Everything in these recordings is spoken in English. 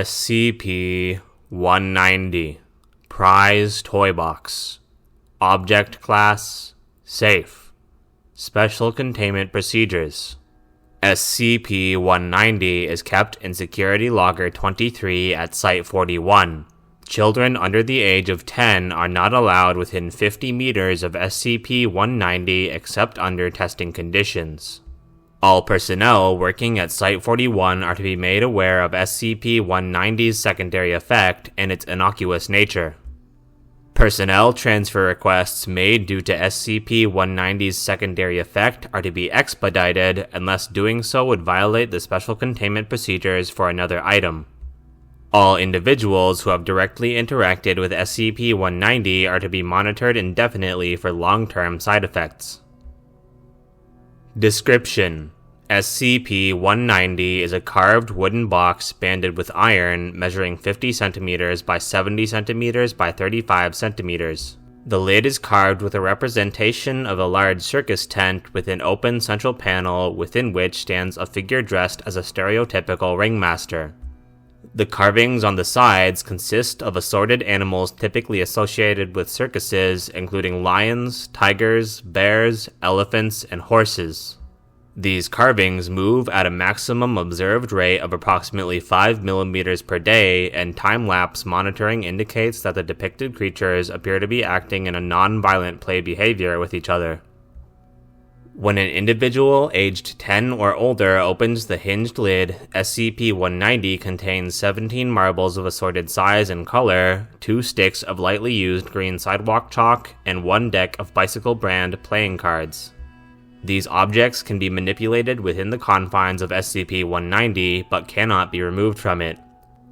SCP-190 Prize Toybox. Object Class Safe. Special Containment Procedures. SCP-190 is kept in Security Logger 23 at Site-41. Children under the age of 10 are not allowed within 50 meters of SCP-190 except under testing conditions. All personnel working at Site-41 are to be made aware of SCP-190's secondary effect and its innocuous nature. Personnel transfer requests made due to SCP-190's secondary effect are to be expedited unless doing so would violate the special containment procedures for another item. All individuals who have directly interacted with SCP-190 are to be monitored indefinitely for long-term side effects. Description: SCP-190 is a carved wooden box banded with iron measuring 50 cm by 70 cm by 35 cm. The lid is carved with a representation of a large circus tent with an open central panel within which stands a figure dressed as a stereotypical ringmaster. The carvings on the sides consist of assorted animals typically associated with circuses, including lions, tigers, bears, elephants, and horses. These carvings move at a maximum observed rate of approximately 5 mm per day, and time-lapse monitoring indicates that the depicted creatures appear to be acting in a non-violent play behavior with each other. When an individual aged 10 or older opens the hinged lid, SCP-190 contains 17 marbles of assorted size and color, 2 sticks of lightly used green sidewalk chalk, and 1 deck of Bicycle brand playing cards. These objects can be manipulated within the confines of SCP-190, but cannot be removed from it.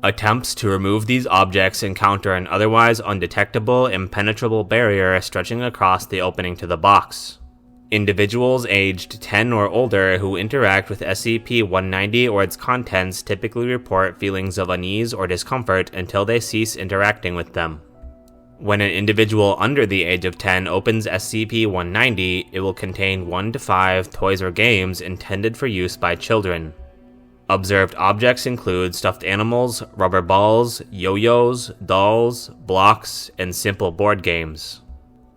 Attempts to remove these objects encounter an otherwise undetectable, impenetrable barrier stretching across the opening to the box. Individuals aged 10 or older who interact with SCP-190 or its contents typically report feelings of unease or discomfort until they cease interacting with them. When an individual under the age of 10 opens SCP-190, it will contain 1 to 5 toys or games intended for use by children. Observed objects include stuffed animals, rubber balls, yo-yos, dolls, blocks, and simple board games.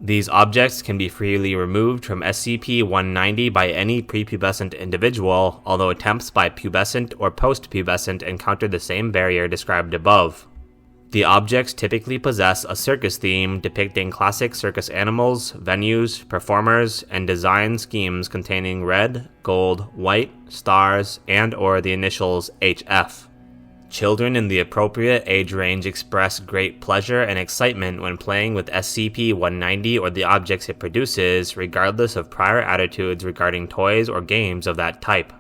These objects can be freely removed from SCP-190 by any prepubescent individual, although attempts by pubescent or post-pubescent encounter the same barrier described above. The objects typically possess a circus theme depicting classic circus animals, venues, performers, and design schemes containing red, gold, white, stars, and/or the initials HF. Children in the appropriate age range express great pleasure and excitement when playing with SCP-190 or the objects it produces, regardless of prior attitudes regarding toys or games of that type.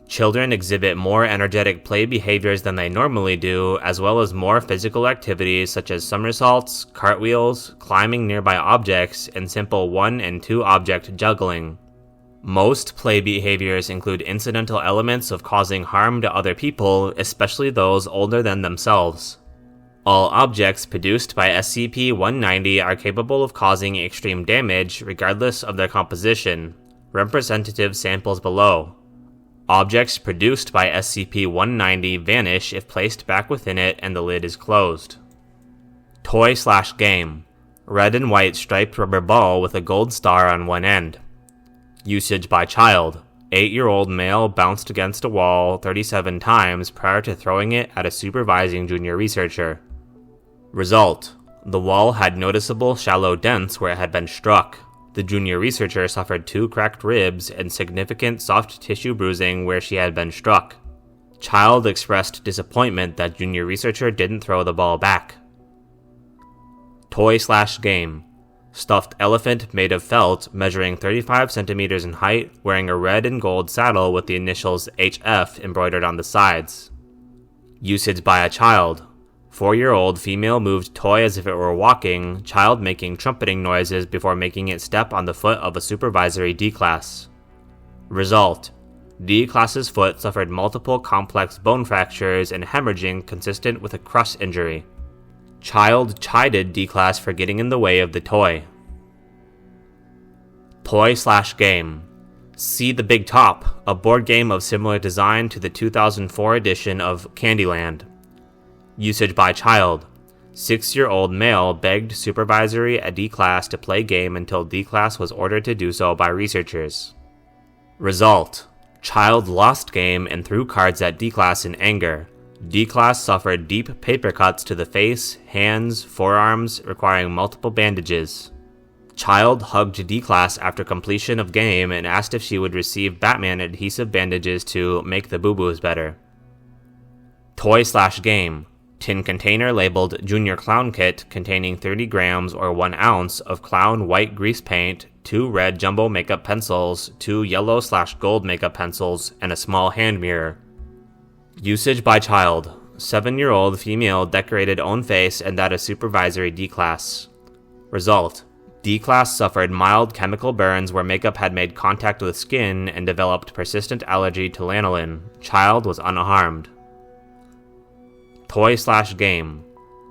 Children exhibit more energetic play behaviors than they normally do, as well as more physical activities such as somersaults, cartwheels, climbing nearby objects, and simple 1 and 2 object juggling. Most play behaviors include incidental elements of causing harm to other people, especially those older than themselves. All objects produced by SCP-190 are capable of causing extreme damage, regardless of their composition. Representative samples below. Objects produced by SCP-190 vanish if placed back within it and the lid is closed. Toy/game. Red and white striped rubber ball with a gold star on one end. Usage by child. 8-year-old male bounced against a wall 37 times prior to throwing it at a supervising junior researcher. Result: the wall had noticeable shallow dents where it had been struck. The junior researcher suffered 2 cracked ribs and significant soft tissue bruising where she had been struck. Child expressed disappointment that junior researcher didn't throw the ball back. Toy/game. Stuffed elephant made of felt, measuring 35 centimeters in height, wearing a red and gold saddle with the initials HF embroidered on the sides. Usage by a child. 4-year-old female moved toy as if it were walking, child making trumpeting noises before making it step on the foot of a supervisory D-class. Result: D-class's foot suffered multiple complex bone fractures and hemorrhaging consistent with a crush injury. Child chided D-class for getting in the way of the toy. Toy/game. See the Big Top, a board game of similar design to the 2004 edition of Candyland. Usage by child. 6-year-old male begged supervisory at D-Class to play game until D-Class was ordered to do so by researchers. Result: child lost game and threw cards at D-Class in anger. D-Class suffered deep paper cuts to the face, hands, forearms, requiring multiple bandages. Child hugged D-Class after completion of game and asked if she would receive Batman adhesive bandages to make the boo-boos better. Toy/game. Tin container labeled Junior Clown Kit containing 30 grams or 1 ounce of clown white grease paint, 2 red jumbo makeup pencils, 2 yellow/gold makeup pencils, and a small hand mirror. Usage by child. 7-year-old female decorated own face and that of supervisory D-Class. Result: D-Class suffered mild chemical burns where makeup had made contact with skin and developed persistent allergy to lanolin. Child was unharmed. Toy/game.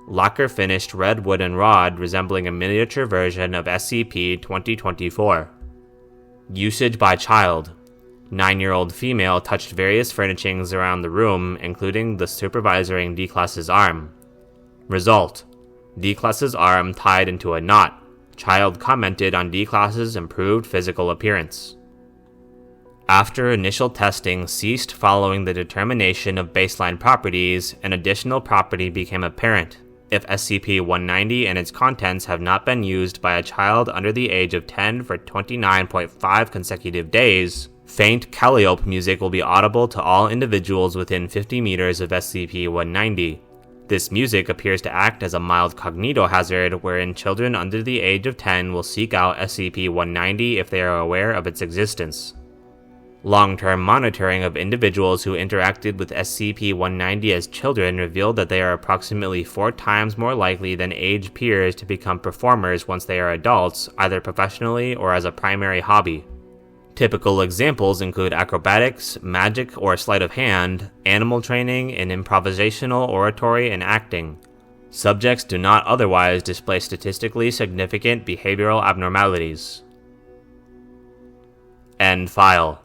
Lacquer finished red wooden rod resembling a miniature version of SCP-124. Usage by child. 9-year-old female touched various furnishings around the room, including the supervisory D-Class's arm. Result: D-Class's arm tied into a knot. Child commented on D-Class's improved physical appearance. After initial testing ceased following the determination of baseline properties, an additional property became apparent. If SCP-190 and its contents have not been used by a child under the age of 10 for 29.5 consecutive days, faint calliope music will be audible to all individuals within 50 meters of SCP-190. This music appears to act as a mild cognitohazard wherein children under the age of 10 will seek out SCP-190 if they are aware of its existence. Long-term monitoring of individuals who interacted with SCP-190 as children revealed that they are approximately 4 times more likely than age peers to become performers once they are adults, either professionally or as a primary hobby. Typical examples include acrobatics, magic or sleight of hand, animal training, and improvisational oratory and acting. Subjects do not otherwise display statistically significant behavioral abnormalities. End file.